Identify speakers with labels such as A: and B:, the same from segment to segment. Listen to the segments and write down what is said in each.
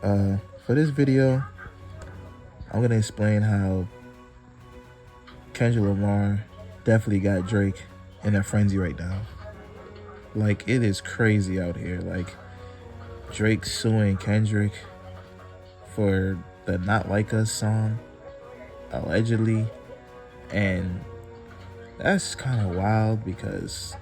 A: For this video, I'm gonna explain how Kendrick Lamar definitely got Drake in a frenzy right now. Like, it is crazy out here. Like, Drake suing Kendrick for the Not Like Us song, allegedly. And that's kind of wild because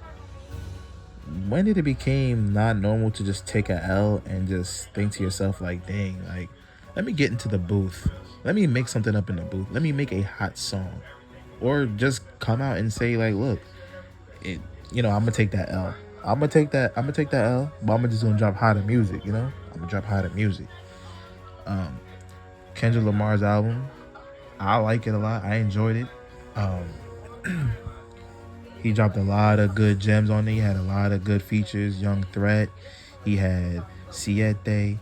A: when did it become not normal to just take a L and just think to yourself like, dang, like, let me get into the booth. Let me make something up in the booth. Let me make a hot song. Or just come out and say like, look, I'm gonna take that L. I'm gonna take that L, but I'm just gonna drop hotter music, I'm gonna drop hotter music. Kendrick Lamar's album, I like it a lot. I enjoyed it. He dropped a lot of good gems on it. He had a lot of good features. Young Threat. He had Siete.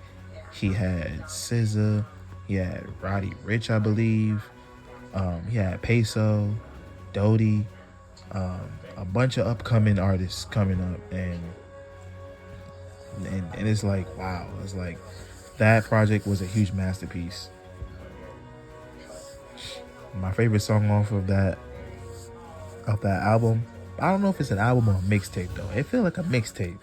A: He had SZA. He had Roddy Ricch, I believe. He had Peso, Dodie, a bunch of upcoming artists coming up, and it's like, wow, it's like that project was a huge masterpiece. My favorite song off of that album, I don't know if it's an album or a mixtape though. It feels like a mixtape.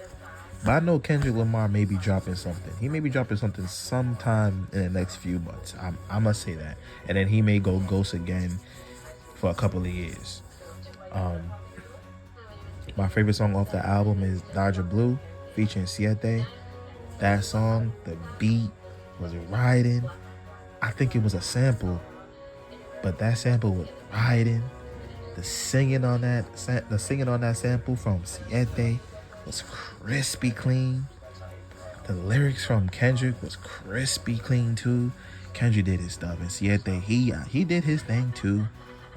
A: But I know Kendrick Lamar may be dropping something. He may be dropping something sometime in the next few months. I must say that. And then he may go ghost again for a couple of years. My favorite song off the album is Dodger Blue featuring Siete. That song, the beat was riding. I think it was a sample, but that sample was riding. The singing on that sample from Siete was crispy clean. The lyrics from Kendrick was crispy clean too. Kendrick did his stuff, and Siete he did his thing too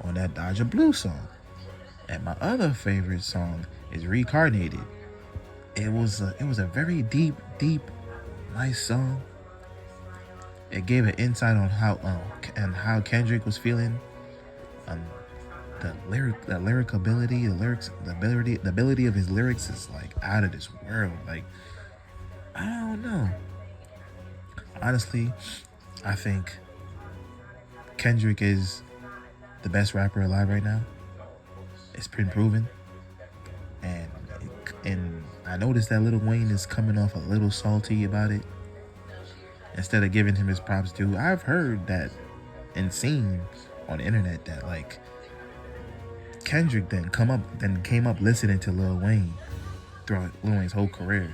A: on that Dodger Blue song. And my other favorite song is Reincarnated. It was a very deep, nice song. It gave an insight on how Kendrick was feeling. The lyric ability, the ability of his lyrics is like out of this world. Like, I don't know. Honestly, I think Kendrick is the best rapper alive right now. It's been proven. And I noticed that Lil Wayne is coming off a little salty about it. Instead of giving him his props due, I've heard that and seen on the internet that like Kendrick then came up listening to Lil Wayne throughout Lil Wayne's whole career.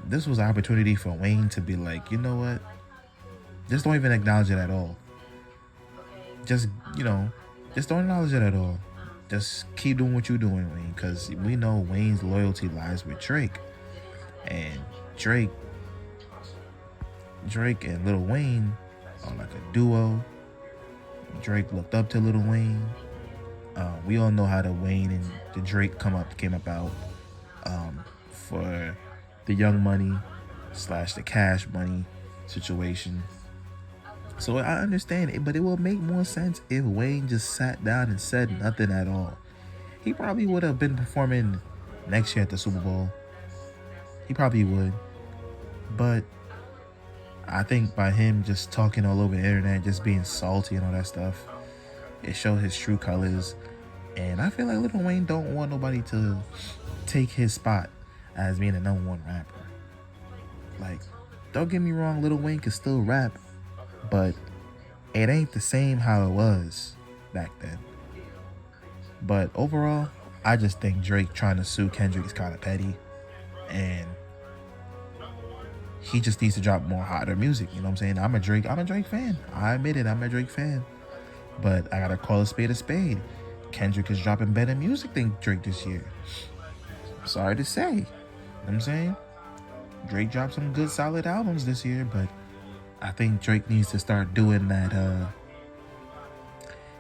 A: This was an opportunity for Wayne to be like, you know what? Just don't even acknowledge it at all. Just don't acknowledge it at all. Just keep doing what you're doing, Wayne, because we know Wayne's loyalty lies with Drake. And Drake and Lil Wayne are like a duo. Drake looked up to Lil Wayne. We all know how the Wayne and the Drake came about for the Young Money / the Cash Money situation. So I understand it, but it will make more sense if Wayne just sat down and said nothing at all. He probably would have been performing next year at the Super Bowl. He probably would. But I think by him just talking all over the internet, just being salty and all that stuff, it showed his true colors. And I feel like Lil Wayne don't want nobody to take his spot as being the number one rapper. Like, don't get me wrong, Lil Wayne can still rap, but it ain't the same how it was back then. But overall, I just think Drake trying to sue Kendrick is kind of petty, and he just needs to drop more hotter music. You know what I'm saying? I'm a Drake fan. I admit it, I'm a Drake fan. But I gotta call a spade a spade. Kendrick is dropping better music than Drake this year. Sorry to say. You know what I'm saying? Drake dropped some good solid albums this year, but I think Drake needs to start doing that.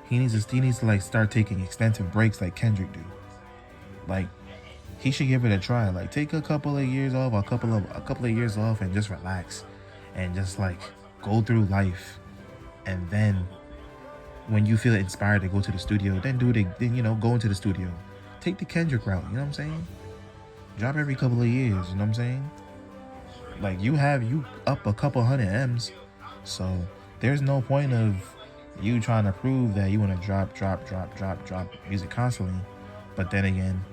A: He needs to like start taking extensive breaks like Kendrick do. Like, he should give it a try. Like, take a couple of years off, a couple of years off, and just relax, and just like go through life. And then when you feel inspired to go to the studio, then do it. Then go into the studio. Take the Kendrick route. You know what I'm saying? Drop every couple of years. You know what I'm saying? Like you up a couple hundred M's, so there's no point of you trying to prove that you want to drop music constantly. But then again,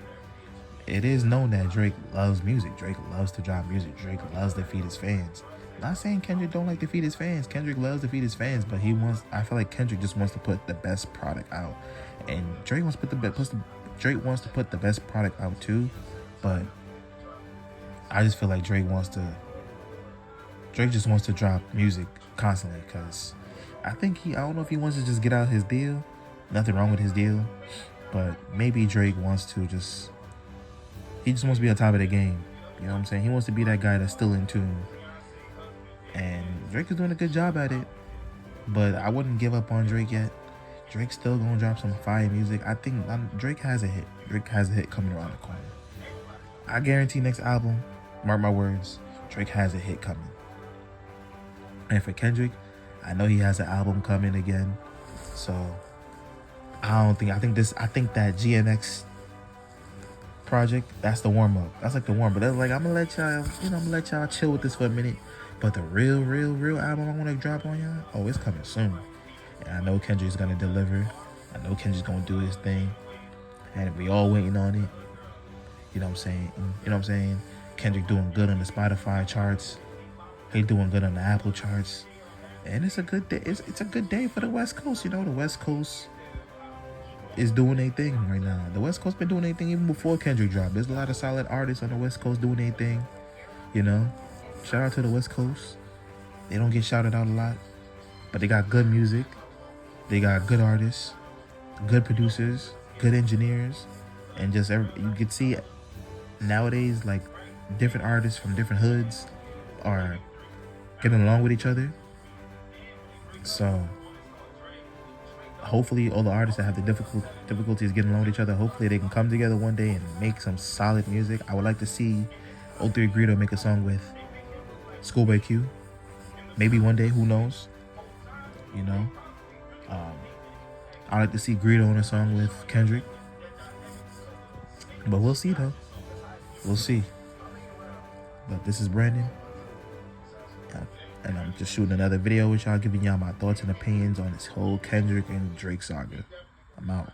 A: it is known that Drake loves music. Drake loves to drop music. Drake loves to feed his fans. Not saying Kendrick don't like to feed his fans. Kendrick loves to feed his fans, but I feel like Kendrick just wants to put the best product out, and Drake wants to put the best product out too. But I just feel like Drake just wants to drop music constantly, because I don't know if he wants to just get out his deal. Nothing wrong with his deal, but maybe Drake wants to he just wants to be on top of the game. You know what I'm saying? He wants to be that guy that's still in tune. And Drake is doing a good job at it, but I wouldn't give up on Drake yet. Drake's still gonna drop some fire music. I think Drake has a hit. Drake has a hit coming around the corner. I guarantee next album, mark my words, Drake has a hit coming. And for Kendrick, I know he has an album coming again. So I think that GMX project, that's the warm up. That's like the warm up. That's like, I'm gonna let y'all chill with this for a minute. But the real album I want to drop on y'all, oh, it's coming soon. And I know Kendrick's gonna deliver. I know Kendrick's gonna do his thing. And we all waiting on it. You know what I'm saying? Kendrick doing good on the Spotify charts. He doing good on the Apple charts. And it's a good day. It's a good day for the West Coast. You know, the West Coast is doing their thing right now. The West Coast been doing their thing even before Kendrick dropped. There's a lot of solid artists on the West Coast doing their thing. You know, shout out to the West Coast. They don't get shouted out a lot, but they got good music. They got good artists, good producers, good engineers, and you could see nowadays, like, different artists from different hoods are getting along with each other. So hopefully all the artists that have the difficulties getting along with each other, hopefully they can come together one day and make some solid music. I would like to see 03 Greedo make a song with Schoolboy Q. Maybe one day, who knows? You know? I'd like to see Greedo on a song with Kendrick. But we'll see, though. We'll see. But this is Brandon. And I'm just shooting another video with y'all, giving y'all my thoughts and opinions on this whole Kendrick and Drake saga. I'm out.